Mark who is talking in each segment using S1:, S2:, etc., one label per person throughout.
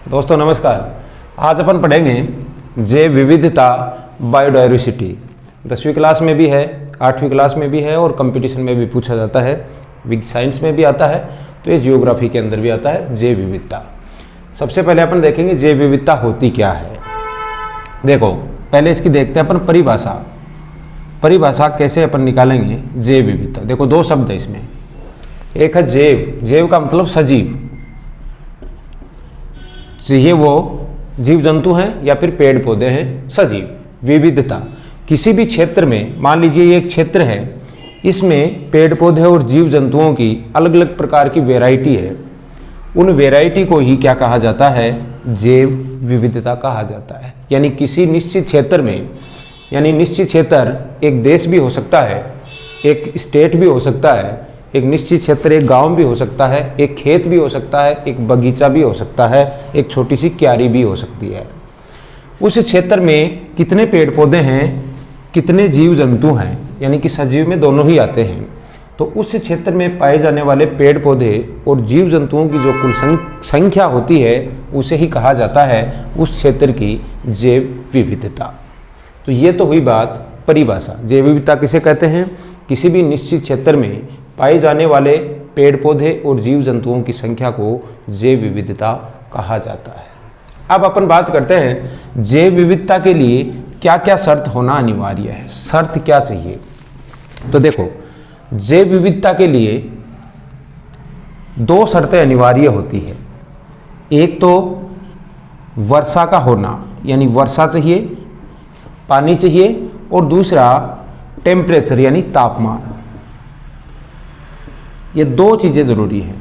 S1: दोस्तों नमस्कार। आज अपन पढ़ेंगे जैव विविधता बायोडायवर्सिटी। 10वीं क्लास में भी है, 8वीं क्लास में भी है और कंपटीशन में भी पूछा जाता है। विग साइंस में भी आता है, तो ये जियोग्राफी के अंदर भी आता है जैव विविधता। सबसे पहले अपन देखेंगे जैव विविधता होती क्या है। देखो पहले इसकी देखते हैं अपन परिभाषा कैसे अपन निकालेंगे जैव विविधता। देखो दो शब्द है इसमें, एक है जैव का मतलब सजीव, चाहिए वो जीव जंतु हैं या फिर पेड़ पौधे हैं, सजीव। विविधता किसी भी क्षेत्र में, मान लीजिए ये एक क्षेत्र है, इसमें पेड़ पौधे और जीव जंतुओं की अलग अलग प्रकार की वैरायटी है, उन वैरायटी को ही क्या कहा जाता है, जैव विविधता कहा जाता है। यानी किसी निश्चित क्षेत्र में, यानी निश्चित क्षेत्र एक देश भी हो सकता है, एक स्टेट भी हो सकता है, एक निश्चित क्षेत्र एक गांव भी हो सकता है, एक खेत भी हो सकता है, एक बगीचा भी हो सकता है, एक छोटी सी क्यारी भी हो सकती है। उस क्षेत्र में कितने पेड़ पौधे हैं, कितने जीव जंतु हैं, यानी कि सजीव में दोनों ही आते हैं, तो उस क्षेत्र में पाए जाने वाले पेड़ पौधे और जीव जंतुओं की जो कुल संख्या होती है उसे ही कहा जाता है उस क्षेत्र की जैव विविधता। तो ये तो हुई बात परिभाषा। जैव विविधता किसे कहते हैं, किसी भी निश्चित क्षेत्र में पाए जाने वाले पेड़ पौधे और जीव जंतुओं की संख्या को जैव विविधता कहा जाता है। अब अपन बात करते हैं जैव विविधता के लिए क्या क्या शर्त होना अनिवार्य है, शर्त क्या चाहिए। तो देखो जैव विविधता के लिए दो शर्तें अनिवार्य होती है। एक तो वर्षा का होना, यानी वर्षा चाहिए, पानी चाहिए, और दूसरा टेम्परेचर यानी तापमान। ये दो चीज़ें ज़रूरी हैं।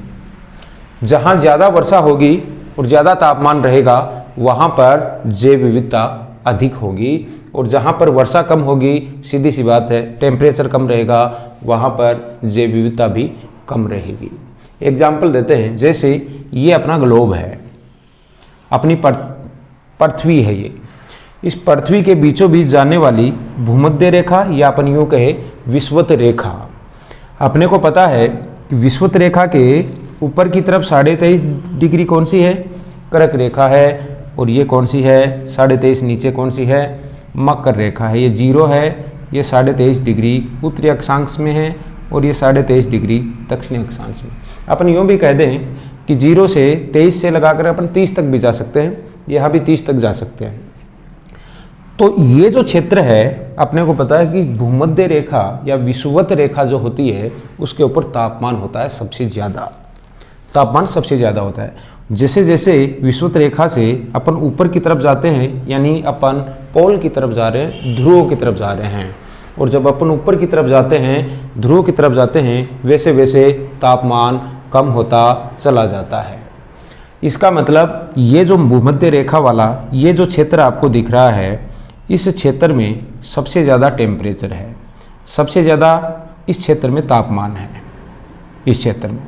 S1: जहाँ ज़्यादा वर्षा होगी और ज़्यादा तापमान रहेगा वहाँ पर जैव विविधता अधिक होगी, और जहाँ पर वर्षा कम होगी, सीधी सी बात है, टेम्परेचर कम रहेगा, वहाँ पर जैव विविधता भी कम रहेगी। एग्जाम्पल देते हैं, जैसे ये अपना ग्लोब है, अपनी पृथ्वी है, ये इस पृथ्वी के बीचों बीच जाने वाली भूमध्य रेखा या अपन यूँ कहे विषुवत रेखा। अपने को पता है कि विषुवत रेखा के ऊपर की तरफ 23.5 डिग्री कौन सी है, कर्क रेखा है, और ये कौन सी है 23.5 नीचे कौन सी है, मकर रेखा है। ये 0 है, ये 23.5 डिग्री उत्तरी अक्षांश में है, और ये 23.5 डिग्री दक्षिणी अक्षांश में। अपन यूँ भी कह दें कि 0 से 23 से लगाकर अपन 30 तक भी जा सकते हैं, यहाँ भी 30 तक जा सकते हैं। तो ये जो क्षेत्र है, अपने को पता है कि भूमध्य रेखा या विषुवत रेखा जो होती है उसके ऊपर तापमान होता है सबसे ज़्यादा, तापमान सबसे ज़्यादा होता है। जैसे जैसे विषुवत रेखा से अपन ऊपर की तरफ जाते हैं, यानी अपन पोल की तरफ जा रहे हैं, ध्रुवों की तरफ जा रहे हैं, और जब अपन ऊपर की तरफ जाते हैं, ध्रुवों की तरफ जाते हैं, वैसे वैसे तापमान कम होता चला जाता है। इसका मतलब ये जो भूमध्य रेखा वाला ये जो क्षेत्र आपको दिख रहा है, इस क्षेत्र में सबसे ज़्यादा टेम्परेचर है, सबसे ज़्यादा इस क्षेत्र में तापमान है, इस क्षेत्र में।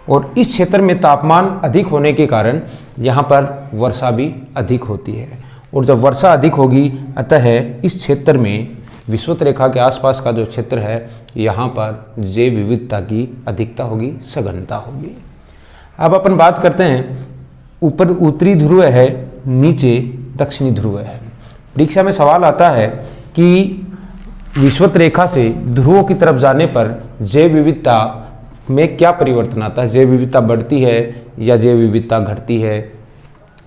S1: और इस क्षेत्र में तापमान अधिक होने के कारण यहाँ पर वर्षा भी अधिक होती है, और जब वर्षा अधिक होगी, अतः इस क्षेत्र में विषुवत रेखा के आसपास का जो क्षेत्र है, यहाँ पर जैव विविधता की अधिकता होगी, सघनता होगी। अब अपन बात करते हैं, ऊपर उत्तरी ध्रुव है, नीचे दक्षिणी ध्रुव है। परीक्षा में सवाल आता है कि विषुवत रेखा से ध्रुवों की तरफ जाने पर जैव विविधता में क्या परिवर्तन आता है, जैव विविधता बढ़ती है या जैव विविधता घटती है।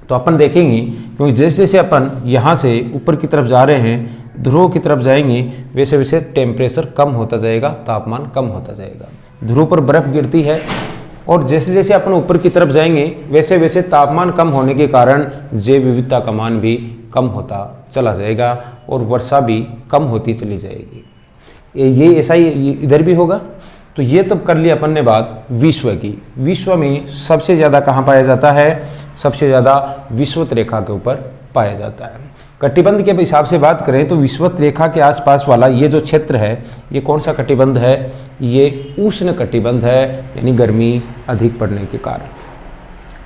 S1: तो अपन देखेंगे, क्योंकि जैसे जैसे अपन यहाँ से ऊपर की तरफ जा रहे हैं, ध्रुवों की तरफ जाएंगे, वैसे वैसे टेम्परेचर कम होता जाएगा, तापमान कम होता जाएगा। ध्रुव पर बर्फ गिरती है, और जैसे जैसे अपन ऊपर की तरफ जाएंगे, वैसे वैसे तापमान कम होने के कारण जैव विविधता का मान भी कम होता चला जाएगा, और वर्षा भी कम होती चली जाएगी। ये ऐसा ही इधर भी होगा। तो ये तब कर लिया अपन ने बात विश्व की। विश्व में सबसे ज़्यादा कहाँ पाया जाता है, सबसे ज़्यादा विषुवत रेखा के ऊपर पाया जाता है। कटिबंध के हिसाब से बात करें तो विषुवत रेखा के आसपास वाला ये जो क्षेत्र है, ये कौन सा कटिबंध है, ये उष्ण कटिबंध है, यानी गर्मी अधिक पड़ने के कारण।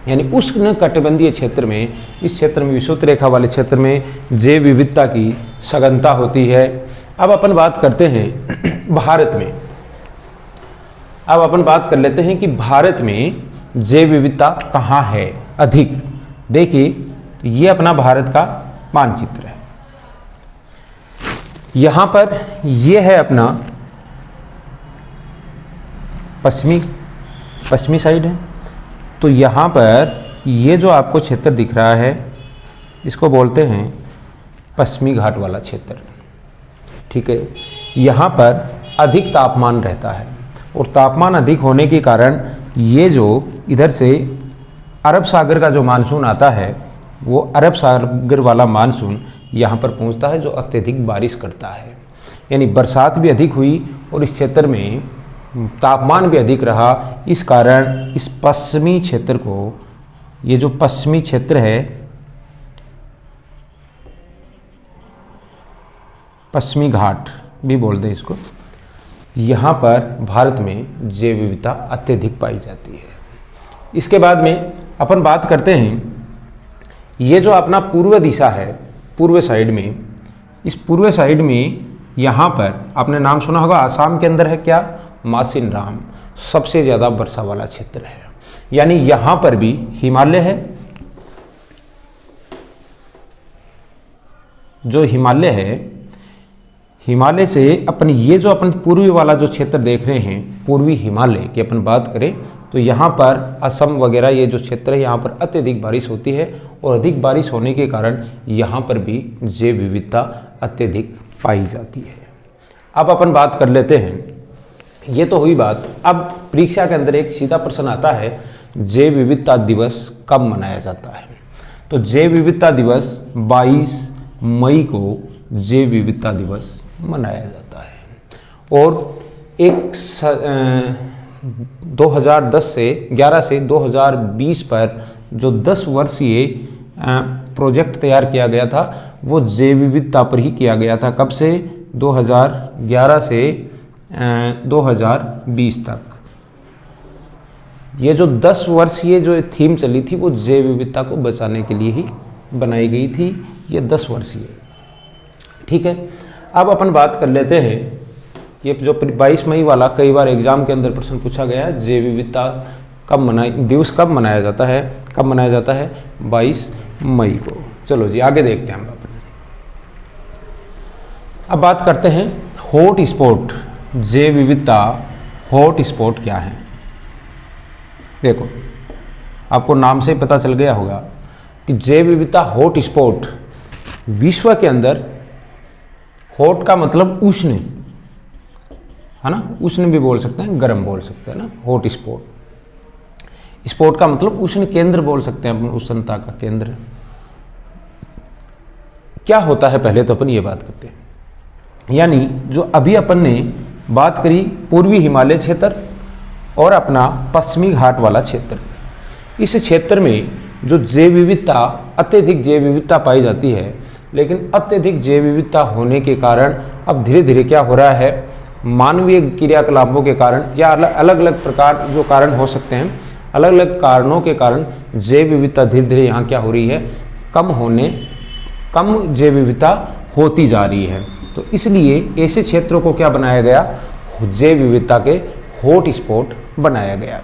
S1: यानी उष्ण कटिबंधीय क्षेत्र में, इस क्षेत्र में, विषुवत रेखा वाले क्षेत्र में जैव विविधता की सघनता होती है। अब अपन बात करते हैं भारत में। अब अपन बात कर लेते हैं कि भारत में जैव विविधता कहाँ है, अधिक। देखिए तो ये अपना भारत का मानचित्र है। यहाँ पर ये है अपना पश्चिमी साइड है। तो यहाँ पर ये जो आपको क्षेत्र दिख रहा है इसको बोलते हैं पश्चिमी घाट वाला क्षेत्र। ठीक है, यहाँ पर अधिक तापमान रहता है और तापमान अधिक होने के कारण ये जो इधर से अरब सागर का जो मानसून आता है वो अरब सागर वाला मानसून यहाँ पर पहुँचता है, जो अत्यधिक बारिश करता है। यानी बरसात भी अधिक हुई और इस क्षेत्र में तापमान भी अधिक रहा। इस कारण इस पश्चिमी क्षेत्र को, ये जो पश्चिमी क्षेत्र है, पश्चिमी घाट भी बोलते हैं इसको, यहाँ पर भारत में जैव विविधता अत्यधिक पाई जाती है। इसके बाद में अपन बात करते हैं, ये जो अपना पूर्व दिशा है, पूर्व साइड में, इस पूर्व साइड में यहाँ पर आपने नाम सुना होगा, आसाम के अंदर है क्या, मासिनराम, सबसे ज़्यादा वर्षा वाला क्षेत्र है। यानी यहाँ पर भी हिमालय है, जो हिमालय है, हिमालय से अपन ये जो अपन पूर्वी वाला जो क्षेत्र देख रहे हैं, पूर्वी हिमालय की अपन बात करें तो यहाँ पर असम वगैरह ये जो क्षेत्र है यहाँ पर अत्यधिक बारिश होती है और अधिक बारिश होने के कारण यहाँ पर भी जैव विविधता अत्यधिक पाई जाती है। अब अपन बात कर लेते हैं, ये तो हुई बात। अब परीक्षा के अंदर एक सीधा प्रश्न आता है, जैव विविधता दिवस कब मनाया जाता है? तो जैव विविधता दिवस 22 मई को जैव विविधता दिवस मनाया जाता है। और एक 2010 से 11 से 2020 पर जो 10 वर्षीय प्रोजेक्ट तैयार किया गया था वो जैव विविधता पर ही किया गया था। कब से? 2011 से 2020 तक। ये जो 10 वर्षीय जो थीम चली थी वो जैव विविधता को बचाने के लिए ही बनाई गई थी, ये 10 वर्षीय। ठीक है, अब अपन बात कर लेते हैं, ये जो 22 मई वाला कई बार एग्जाम के अंदर प्रश्न पूछा गया है, जैव विविधता दिवस कब मनाया जाता है? कब मनाया जाता है? 22 मई को। चलो जी आगे देखते हैं हम अपन। अब बात करते हैं हॉट स्पॉट, जैव विविधता हॉट स्पॉट क्या है? देखो आपको नाम से पता चल गया होगा कि जैव विविधता हॉट स्पॉट, विश्व के अंदर हॉट का मतलब उष्ण है ना, उष्ण भी बोल सकते हैं, गर्म बोल सकते हैं ना, हॉट स्पॉट। स्पॉट का मतलब उष्ण केंद्र बोल सकते हैं अपन, उष्णता का केंद्र। क्या होता है पहले तो अपन ये बात करते हैं। यानी जो अभी अपन ने बात करी पूर्वी हिमालय क्षेत्र और अपना पश्चिमी घाट वाला क्षेत्र, इस क्षेत्र में जो जैव विविधता, अत्यधिक जैव विविधता पाई जाती है, लेकिन अत्यधिक जैव विविधता होने के कारण अब धीरे धीरे क्या हो रहा है, मानवीय क्रियाकलापों के कारण या अलग अलग प्रकार जो कारण हो सकते हैं, अलग अलग कारणों के कारण जैव विविधता धीरे धीरे यहाँ क्या हो रही है, कम जैव विविधता होती जा रही है। तो इसलिए ऐसे क्षेत्रों को क्या बनाया गया, जैव विविधता के हॉट स्पॉट बनाया गया।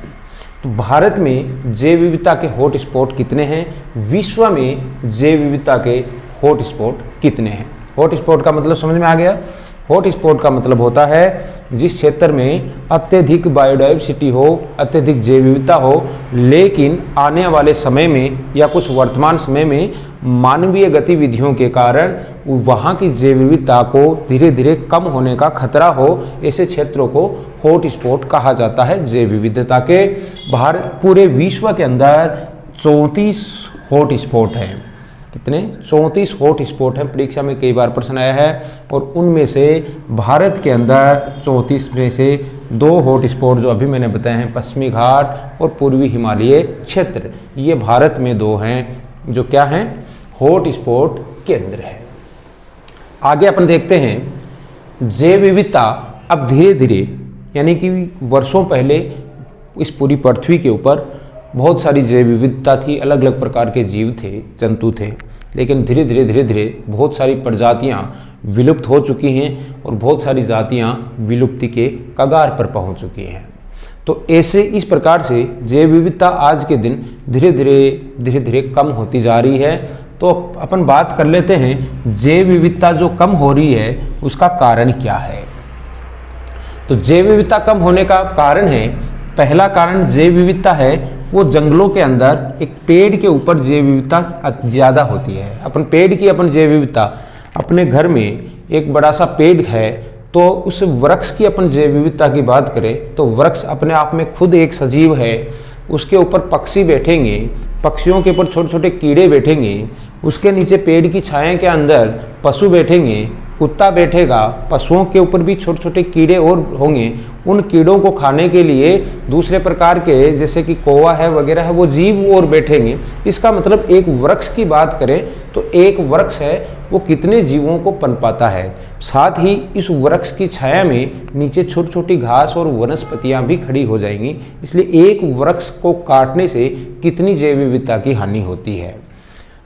S1: तो भारत में जैव विविधता के हॉट स्पॉट कितने हैं? विश्व में जैव विविधता के हॉट स्पॉट कितने हैं? हॉट स्पॉट का मतलब समझ में आ गया? हॉट स्पॉट का मतलब होता है जिस क्षेत्र में अत्यधिक बायोडाइवर्सिटी हो, अत्यधिक जैव विविधता हो, लेकिन आने वाले समय में या कुछ वर्तमान समय में मानवीय गतिविधियों के कारण वहाँ की जैव विविधता को धीरे धीरे कम होने का खतरा हो, ऐसे क्षेत्रों को हॉट स्पॉट कहा जाता है। जैव विविधता के भारत पूरे विश्व के अंदर 34 हॉट स्पॉट हैं। कितने? 34 हॉट स्पॉट हैं। परीक्षा में कई बार प्रश्न आया है और उनमें से भारत के अंदर 34 में से 2 हॉट स्पॉट जो अभी मैंने बताए हैं, पश्चिमी घाट और पूर्वी हिमालय क्षेत्र, ये भारत में 2 हैं जो क्या हैं, हॉट स्पॉट केंद्र है। आगे अपन देखते हैं जैव विविधता अब धीरे धीरे, यानी कि वर्षों पहले इस पूरी पृथ्वी के ऊपर बहुत सारी जैव विविधता थी, अलग अलग प्रकार के जीव थे, जंतु थे, लेकिन धीरे धीरे बहुत सारी प्रजातियां विलुप्त हो चुकी हैं और बहुत सारी जातियां विलुप्ति के कगार पर पहुंच चुकी हैं। तो ऐसे इस प्रकार से जैव विविधता आज के दिन धीरे धीरे कम होती जा रही है। तो अपन बात कर लेते हैं जैव विविधता जो कम हो रही है उसका कारण क्या है। तो जैव विविधता कम होने का कारण है, पहला कारण जैव विविधता है वो जंगलों के अंदर एक पेड़ के ऊपर जैव विविधता ज़्यादा होती है। अपन पेड़ की अपन जैव विविधता, अपने घर में एक बड़ा सा पेड़ है तो उस वृक्ष की अपन जैव विविधता की बात करें तो वृक्ष अपने आप में खुद एक सजीव है। उसके ऊपर पक्षी बैठेंगे, पक्षियों के ऊपर छोटे छोटे कीड़े बैठेंगे, उसके नीचे पेड़ की छाया के अंदर पशु बैठेंगे, कुत्ता बैठेगा, पशुओं के ऊपर भी छोटे छोटे कीड़े और होंगे। उन कीड़ों को खाने के लिए दूसरे प्रकार के जैसे कि कौवा है वगैरह है वो जीव और बैठेंगे। इसका मतलब एक वृक्ष की बात करें तो एक वृक्ष है वो कितने जीवों को पनपाता है। साथ ही इस वृक्ष की छाया में नीचे छोटी छोटी घास और वनस्पतियां भी खड़ी हो जाएंगी। इसलिए एक वृक्ष को काटने से कितनी जैव विविधता की हानि होती है।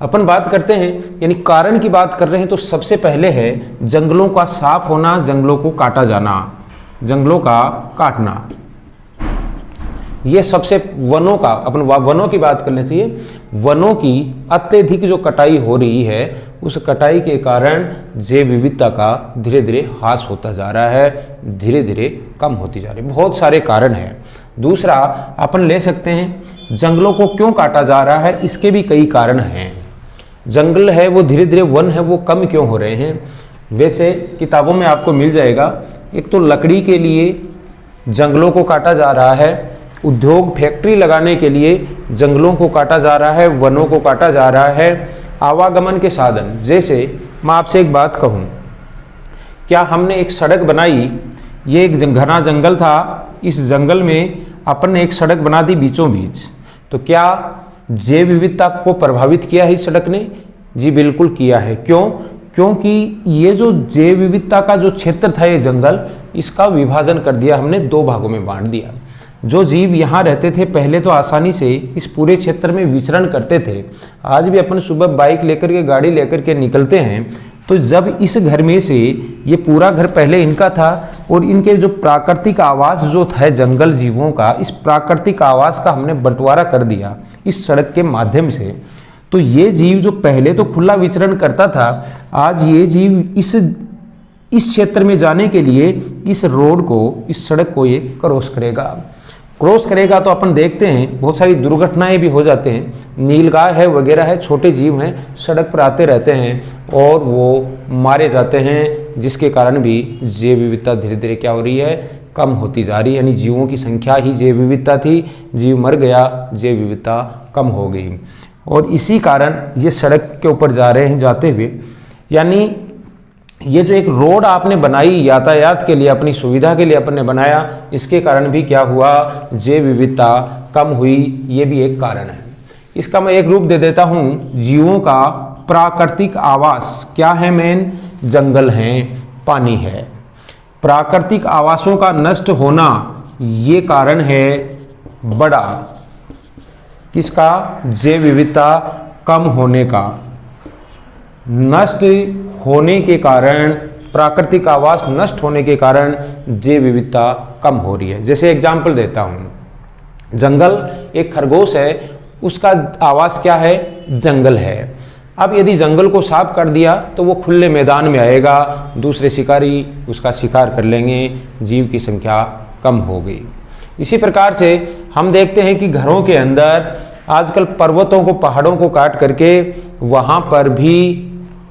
S1: अपन बात करते हैं यानी कारण की बात कर रहे हैं तो सबसे पहले है जंगलों का साफ होना, जंगलों को काटा जाना, जंगलों का काटना। ये सबसे वनों का, अपन वनों की बात करनी चाहिए। वनों की अत्यधिक जो कटाई हो रही है उस कटाई के कारण जैव विविधता का धीरे धीरे ह्रास होता जा रहा है, धीरे धीरे कम होती जा रही है। बहुत सारे कारण हैं। दूसरा अपन ले सकते हैं जंगलों को क्यों काटा जा रहा है, इसके भी कई कारण हैं। जंगल है वो धीरे धीरे, वन है वो कम क्यों हो रहे हैं। वैसे किताबों में आपको मिल जाएगा, एक तो लकड़ी के लिए जंगलों को काटा जा रहा है, उद्योग फैक्ट्री लगाने के लिए जंगलों को काटा जा रहा है, वनों को काटा जा रहा है। आवागमन के साधन, जैसे मैं आपसे एक बात कहूँ, क्या हमने एक सड़क बनाई, ये एक घना जंगल था, इस जंगल में अपन ने एक सड़क बना दी बीचों बीच, तो क्या जैव विविधता को प्रभावित किया है इस सड़क ने? जी बिल्कुल किया है। क्यों? क्योंकि ये जो जैव विविधता का जो क्षेत्र था ये जंगल, इसका विभाजन कर दिया हमने, दो भागों में बांट दिया। जो जीव यहाँ रहते थे पहले तो आसानी से इस पूरे क्षेत्र में विचरण करते थे। आज भी अपन सुबह बाइक लेकर के, गाड़ी लेकर के निकलते हैं तो जब इस घर में से, ये पूरा घर पहले इनका था और इनके जो प्राकृतिक आवास जो था जंगल जीवों का, इस प्राकृतिक आवास का हमने बंटवारा कर दिया इस सड़क के माध्यम से। तो ये जीव जो पहले तो खुला विचरण करता था, आज ये जीव इस क्षेत्र में जाने के लिए इस रोड को, इस सड़क को ये क्रॉस करेगा तो अपन देखते हैं बहुत सारी दुर्घटनाएं भी हो जाते हैं। नीलगाय है वगैरह है, छोटे जीव हैं, सड़क पर आते रहते हैं और वो मारे जाते हैं, जिसके कारण भी जैव विविधता धीरे धीरे क्या हो रही है, कम होती जा रही है। यानी जीवों की संख्या ही जैव विविधता थी, जीव मर गया, जैव विविधता कम हो गई। और इसी कारण ये सड़क के ऊपर जा रहे हैं जाते हुए। यानी ये जो एक रोड आपने बनाई यातायात के लिए, अपनी सुविधा के लिए अपन ने बनाया, इसके कारण भी क्या हुआ, जैव विविधता कम हुई। ये भी एक कारण है। इसका मैं एक रूप दे देता हूँ, जीवों का प्राकृतिक आवास क्या है? मेन जंगल हैं, पानी है। प्राकृतिक आवासों का नष्ट होना ये कारण है बड़ा, किसका? जैव विविधता कम होने का। नष्ट होने के कारण, प्राकृतिक आवास नष्ट होने के कारण जैव विविधता कम हो रही है। जैसे एग्जाम्पल देता हूँ, जंगल, एक खरगोश है, उसका आवास क्या है? जंगल है। अब यदि जंगल को साफ कर दिया तो वो खुले मैदान में आएगा, दूसरे शिकारी उसका शिकार कर लेंगे, जीव की संख्या कम हो गई। इसी प्रकार से हम देखते हैं कि घरों के अंदर आजकल पर्वतों को, पहाड़ों को काट करके वहाँ पर भी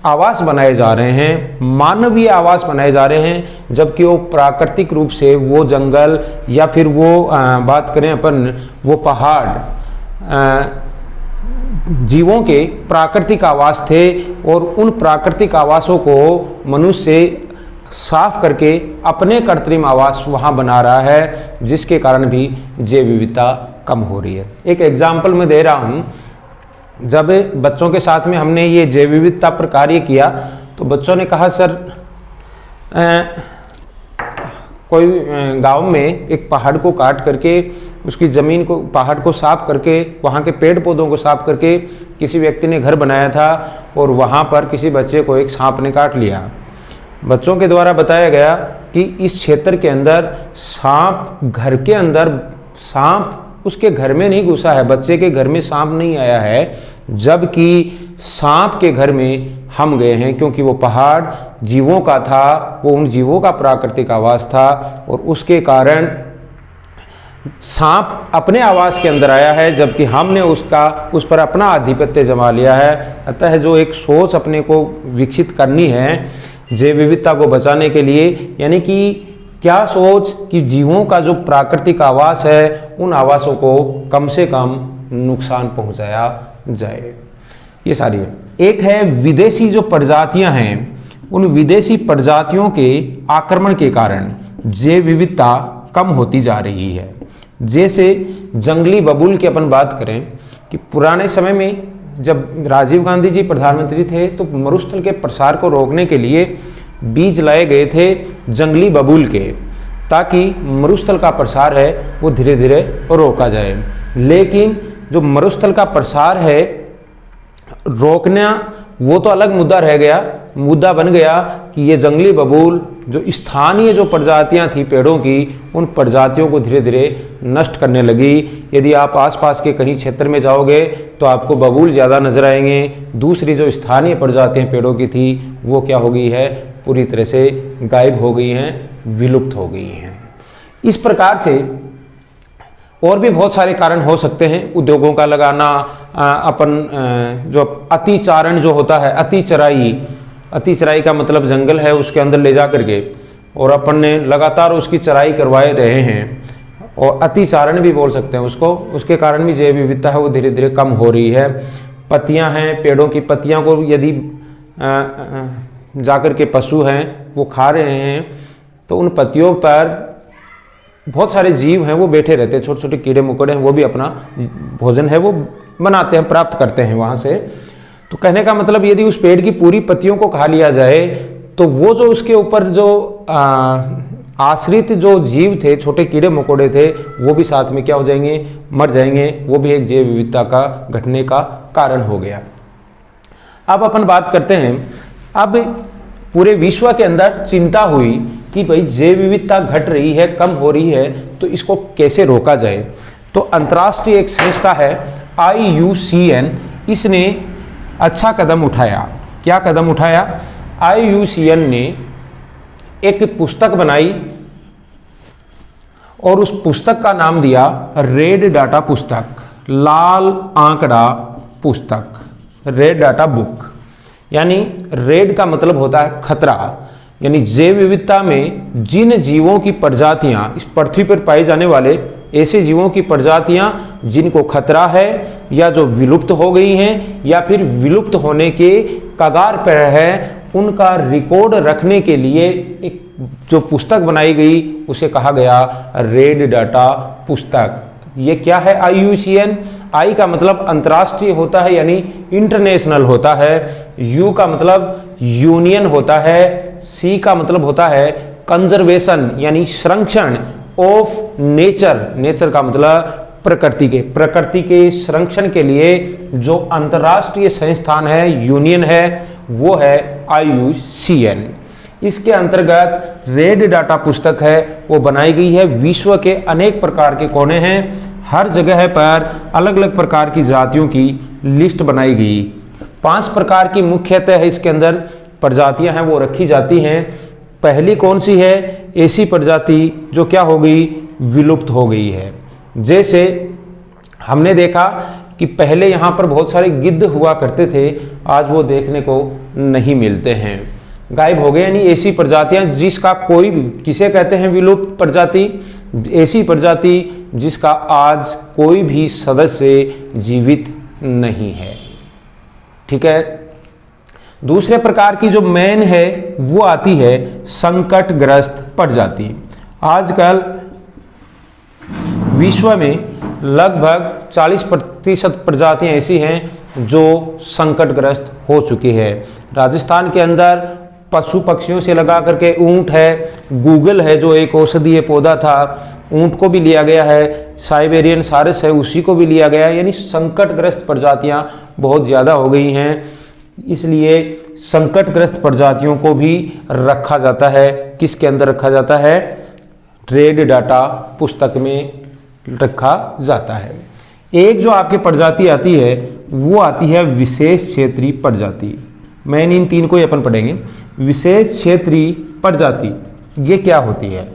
S1: आवास बनाए जा रहे हैं, मानवीय आवास बनाए जा रहे हैं, जबकि वो प्राकृतिक रूप से वो जंगल या फिर वो बात करें अपन, वो पहाड़ जीवों के प्राकृतिक आवास थे और उन प्राकृतिक आवासों को मनुष्य साफ करके अपने कृत्रिम आवास वहाँ बना रहा है, जिसके कारण भी जैव विविधता कम हो रही है। एक एग्जाम्पल मैं दे रहा हूँ, जब बच्चों के साथ में हमने ये जैव विविधता पर कार्य किया तो बच्चों ने कहा, सर कोई गांव में एक पहाड़ को काट करके, उसकी ज़मीन को, पहाड़ को साफ करके, वहाँ के पेड़ पौधों को साफ करके किसी व्यक्ति ने घर बनाया था और वहाँ पर किसी बच्चे को एक सांप ने काट लिया। बच्चों के द्वारा बताया गया कि इस क्षेत्र के अंदर सांप घर के अंदर सांप उसके घर में नहीं घुसा है, बच्चे के घर में सांप नहीं आया है, जबकि सांप के घर में हम गए हैं, क्योंकि वो पहाड़ जीवों का था, वो उन जीवों का प्राकृतिक आवास था और उसके कारण सांप अपने आवास के अंदर आया है, जबकि हमने उस पर अपना आधिपत्य जमा लिया है। अतः जो एक सोच अपने को विकसित करनी है जैव विविधता को बचाने के लिए, यानी कि क्या सोच कि जीवों का जो प्राकृतिक आवास है उन आवासों को कम से कम नुकसान पहुंचाया जाए, ये सारी है। एक है विदेशी जो प्रजातियां हैं, उन विदेशी प्रजातियों के आक्रमण के कारण जैव विविधता कम होती जा रही है। जैसे जंगली बबूल की अपन बात करें कि पुराने समय में जब राजीव गांधी जी प्रधानमंत्री थे तो मरुस्थल के प्रसार को रोकने के लिए बीज लाए गए थे जंगली बबूल के, ताकि मरुस्थल का प्रसार है वो धीरे धीरे रोका जाए। लेकिन जो मरुस्थल का प्रसार है रोकना वो तो अलग मुद्दा रह गया, मुद्दा बन गया कि ये जंगली बबूल जो स्थानीय जो प्रजातियां थी पेड़ों की, उन प्रजातियों को धीरे धीरे नष्ट करने लगी। यदि आप आसपास के कहीं क्षेत्र में जाओगे तो आपको बबूल ज़्यादा नजर आएंगे, दूसरी जो स्थानीय प्रजातियां पेड़ों की थी वो क्या हो गई है, पूरी तरह से गायब हो गई हैं, विलुप्त हो गई हैं। इस प्रकार से और भी बहुत सारे कारण हो सकते हैं, उद्योगों का लगाना, अपन जो अतिचारण जो होता है, अति चराई का मतलब जंगल है उसके अंदर ले जा करके और अपन ने लगातार उसकी चराई करवाए रहे हैं, और अतिचारण भी बोल सकते हैं उसको, उसके कारण भी जैव विविधता है वो धीरे धीरे कम हो रही है। पत्तियां हैं, पेड़ों की पत्तियां को यदि जाकर के पशु हैं वो खा रहे हैं तो उन पत्तियों पर बहुत सारे जीव हैं वो बैठे रहते हैं, छोटे छोटे कीड़े मकोड़े हैं, वो भी अपना भोजन है वो बनाते हैं, प्राप्त करते हैं वहाँ से। तो कहने का मतलब यदि उस पेड़ की पूरी पत्तियों को खा लिया जाए तो वो जो उसके ऊपर जो आश्रित जो जीव थे, छोटे कीड़े मकोड़े थे, वो भी साथ में क्या हो जाएंगे, मर जाएंगे। वो भी एक जैव विविधता का घटने का कारण हो गया। अब अपन बात करते हैं, अब पूरे विश्व के अंदर चिंता हुई कि भाई जैव विविधता घट रही है, कम हो रही है, तो इसको कैसे रोका जाए। तो अंतर्राष्ट्रीय एक संस्था है IUCN, इसने अच्छा कदम उठाया। क्या कदम उठाया? IUCN ने एक पुस्तक बनाई और उस पुस्तक का नाम दिया रेड डाटा पुस्तक, लाल आंकड़ा पुस्तक, रेड डाटा बुक। यानी रेड का मतलब होता है खतरा, यानी जैव विविधता में जिन जीवों की प्रजातियां, इस पृथ्वी पर पाए जाने वाले ऐसे जीवों की प्रजातियां जिनको खतरा है या जो विलुप्त हो गई हैं या फिर विलुप्त होने के कगार पर है, उनका रिकॉर्ड रखने के लिए एक जो पुस्तक बनाई गई उसे कहा गया रेड डाटा पुस्तक। ये क्या है? IUCN। आई का मतलब अंतर्राष्ट्रीय होता है यानी इंटरनेशनल होता है, यू का मतलब यूनियन होता है, सी का मतलब होता है कंजर्वेशन यानी संरक्षण ऑफ नेचर, नेचर का मतलब प्रकृति के संरक्षण के लिए जो अंतर्राष्ट्रीय संस्थान है, यूनियन है, वो है IUCN। इसके अंतर्गत रेड डाटा पुस्तक है वो बनाई गई है। विश्व के अनेक प्रकार के कोने हैं, हर जगह पर अलग अलग प्रकार की जातियों की लिस्ट बनाई गई। 5 प्रकार की मुख्यतः है इसके अंदर प्रजातियां हैं वो रखी जाती हैं। पहली कौन सी है? ऐसी प्रजाति जो क्या हो गई, विलुप्त हो गई है। जैसे हमने देखा कि पहले यहाँ पर बहुत सारे गिद्ध हुआ करते थे, आज वो देखने को नहीं मिलते हैं, गायब हो गए। यानी ऐसी प्रजातियां जिसका कोई भी, किसे कहते हैं विलुप्त प्रजाति? ऐसी प्रजाति जिसका आज कोई भी सदस्य जीवित नहीं है। ठीक है। दूसरे प्रकार की जो मेन है वो आती है संकटग्रस्त प्रजाति। आजकल विश्व में लगभग 40% प्रजातियां ऐसी हैं जो संकटग्रस्त हो चुकी है। राजस्थान के अंदर पशु पक्षियों से लगा करके ऊंट है, गूगल है जो एक औषधीय पौधा था, ऊंट को भी लिया गया है, साइबेरियन सारस है उसी को भी लिया गया है। यानी संकटग्रस्त प्रजातियां बहुत ज़्यादा हो गई हैं, इसलिए संकटग्रस्त प्रजातियों को भी रखा जाता है। किसके अंदर रखा जाता है? रेड डाटा पुस्तक में रखा जाता है। एक जो आपकी प्रजाति आती है वो आती है विशेष क्षेत्रीय प्रजाति। मैंने इन तीन को ही अपन पढ़ेंगे। विशेष क्षेत्रीय प्रजाति ये क्या होती है?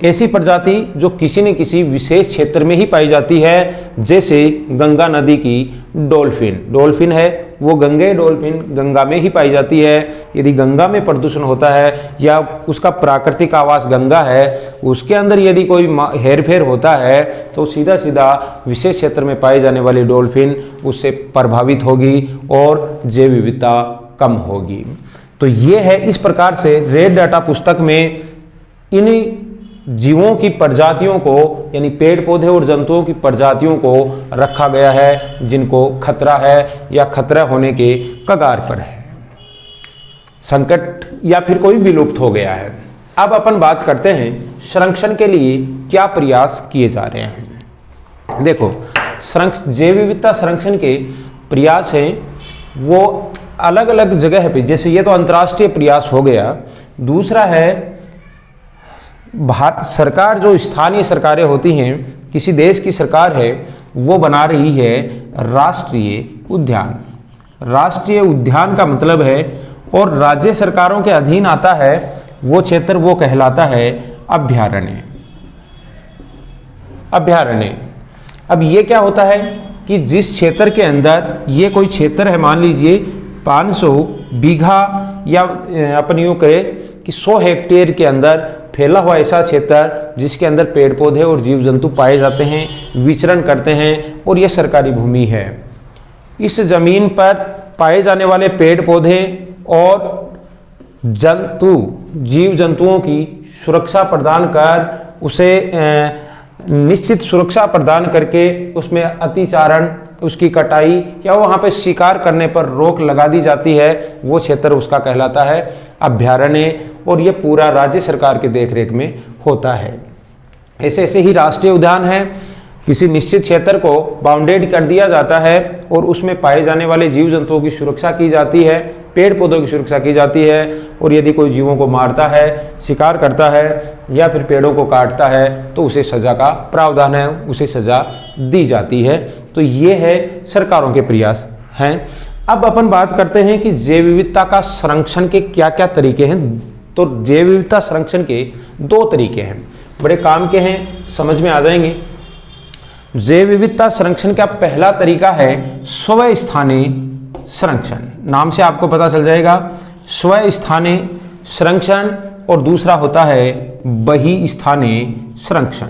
S1: ऐसी प्रजाति जो किसी न किसी विशेष क्षेत्र में ही पाई जाती है, जैसे गंगा नदी की डॉल्फिन। डॉल्फिन है वो गंगे डॉल्फिन गंगा में ही पाई जाती है। यदि गंगा में प्रदूषण होता है या उसका प्राकृतिक आवास गंगा है, उसके अंदर यदि कोई हेरफेर होता है तो सीधा सीधा विशेष क्षेत्र में पाई जाने वाली डॉल्फिन उससे प्रभावित होगी और जैव विविधता कम होगी। तो ये है, इस प्रकार से रेड डाटा पुस्तक में इन जीवों की प्रजातियों को यानी पेड़ पौधे और जंतुओं की प्रजातियों को रखा गया है जिनको खतरा है या खतरा होने के कगार पर है, संकट या फिर कोई विलुप्त हो गया है। अब अपन बात करते हैं संरक्षण के लिए क्या प्रयास किए जा रहे हैं। देखो, जैव विविधता संरक्षण के प्रयास हैं वो अलग अलग जगह पे, जैसे ये तो अंतर्राष्ट्रीय प्रयास हो गया। दूसरा है भारत सरकार, जो स्थानीय सरकारें होती हैं, किसी देश की सरकार है वो बना रही है राष्ट्रीय उद्यान। राष्ट्रीय उद्यान का मतलब है, और राज्य सरकारों के अधीन आता है वो क्षेत्र, वो कहलाता है अभयारण्य। अभयारण्य, अब ये क्या होता है कि जिस क्षेत्र के अंदर, ये कोई क्षेत्र है, मान लीजिए 500 बीघा या अपन यूँ करें कि 100 हेक्टेयर के अंदर फैला हुआ ऐसा क्षेत्र जिसके अंदर पेड़ पौधे और जीव जंतु पाए जाते हैं, विचरण करते हैं, और यह सरकारी भूमि है। इस जमीन पर पाए जाने वाले पेड़ पौधे और जीव जंतुओं की सुरक्षा प्रदान कर, उसे निश्चित सुरक्षा प्रदान करके उसमें अतिचारण, उसकी कटाई या वहाँ पे शिकार करने पर रोक लगा दी जाती है, वो क्षेत्र उसका कहलाता है अभयारण्य, और ये पूरा राज्य सरकार के देखरेख में होता है। ऐसे ऐसे ही राष्ट्रीय उद्यान है, किसी निश्चित क्षेत्र को बाउंडेड कर दिया जाता है और उसमें पाए जाने वाले जीव जंतुओं की सुरक्षा की जाती है, पेड़ पौधों की सुरक्षा की जाती है, और यदि कोई जीवों को मारता है, शिकार करता है या फिर पेड़ों को काटता है तो उसे सजा का प्रावधान है, उसे सजा दी जाती है। तो ये है सरकारों के प्रयास हैं। अब अपन बात करते हैं कि जैव विविधता का संरक्षण के क्या क्या तरीके हैं। तो जैव विविधता संरक्षण के 2 तरीके हैं, बड़े काम के हैं, समझ में आ जाएंगे। जैव विविधता संरक्षण का पहला तरीका है स्वस्थानीय संरक्षण। नाम से आपको पता चल जाएगा, स्वस्थानीय संरक्षण, और दूसरा होता है बहिस्थानीय संरक्षण।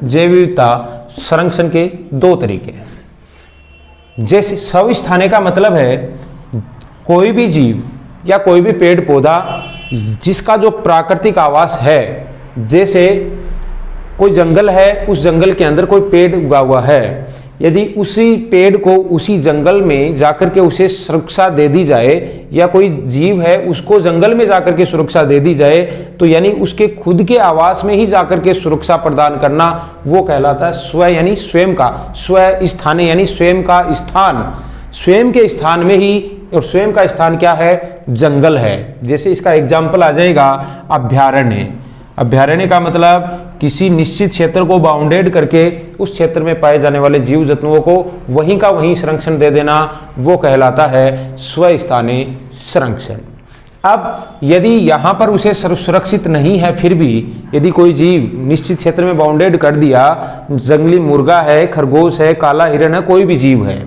S1: जैव विविधता संरक्षण के 2 तरीके हैं। जैसे स्वस्थानीय का मतलब है कोई भी जीव या कोई भी पेड़ पौधा जिसका जो प्राकृतिक आवास है, जैसे कोई जंगल है, उस जंगल के अंदर कोई पेड़ उगा हुआ है, यदि उसी पेड़ को उसी जंगल में जाकर के उसे सुरक्षा दे दी जाए, या कोई जीव है उसको जंगल में जाकर के सुरक्षा दे दी जाए, तो यानी उसके खुद के आवास में ही जाकर के सुरक्षा प्रदान करना, वो कहलाता है स्व यानी स्वयं का, स्वस्थानीय यानी स्वयं का स्थान, स्वयं के स्थान में ही। और स्वयं का स्थान क्या है? जंगल है। जैसे इसका एग्जाम्पल आ जाएगा अभयारण्य। अभयारण्य का मतलब किसी निश्चित क्षेत्र को बाउंडेड करके उस क्षेत्र में पाए जाने वाले जीव जंतुओं को वहीं का वहीं संरक्षण दे देना, वो कहलाता है स्वस्थानीय संरक्षण। अब यदि यहाँ पर उसे सुरक्षित नहीं है, फिर भी यदि कोई जीव निश्चित क्षेत्र में बाउंडेड कर दिया, जंगली मुर्गा है, खरगोश है, काला हिरण है, कोई भी जीव है,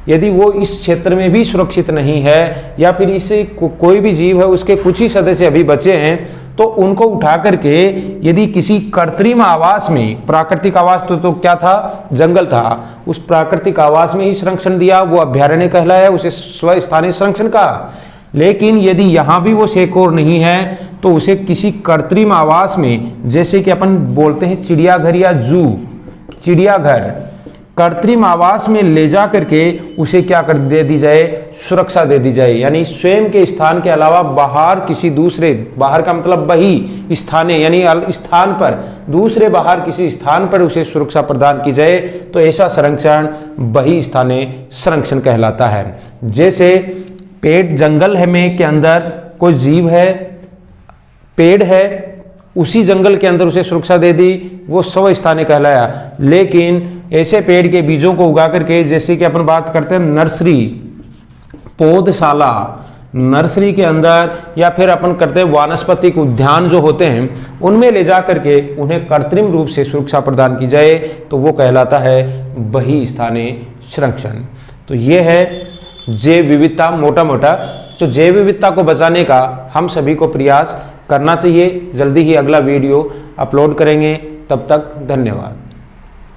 S1: यदि वो इस क्षेत्र में भी सुरक्षित नहीं है, या फिर इसे कोई भी जीव है उसके कुछ ही सदस्य अभी बचे हैं, तो उनको उठा करके यदि किसी कृत्रिम आवास में, प्राकृतिक आवास तो क्या था? जंगल था, उस प्राकृतिक आवास में ही संरक्षण दिया, वो अभयारण्य कहलाया, उसे स्वस्थानीय संरक्षण कहा। लेकिन यदि यहाँ भी वो शेकोर नहीं है तो उसे किसी कृत्रिम आवास में, जैसे कि अपन बोलते हैं चिड़ियाघर या जू, चिड़ियाघर, कृत्रिम आवास में ले जा करके उसे क्या कर दे दी जाए? सुरक्षा दे दी जाए। यानी स्वयं के स्थान के अलावा बाहर किसी दूसरे, बाहर का मतलब बही स्थानीय यानी स्थान पर, दूसरे बाहर किसी स्थान पर उसे सुरक्षा प्रदान की जाए, तो ऐसा संरक्षण बही स्थानीय संरक्षण कहलाता है। जैसे पेड़, जंगल है में के अंदर कोई जीव है, पेड़ है, उसी जंगल के अंदर उसे सुरक्षा दे दी, वो स्वस्थानीय कहलाया। लेकिन ऐसे पेड़ के बीजों को उगा करके, जैसे कि अपन बात करते हैं नर्सरी, पौधशाला, नर्सरी के अंदर, या फिर अपन करते हैं वानस्पतिक उद्यान जो होते हैं, उनमें ले जा करके उन्हें कृत्रिम रूप से सुरक्षा प्रदान की जाए, तो वो कहलाता है बहिस्थानीय संरक्षण। तो ये है जैव विविधता मोटा मोटा। तो जैव विविधता को बचाने का हम सभी को प्रयास करना चाहिए। जल्दी ही अगला वीडियो अपलोड करेंगे, तब तक धन्यवाद।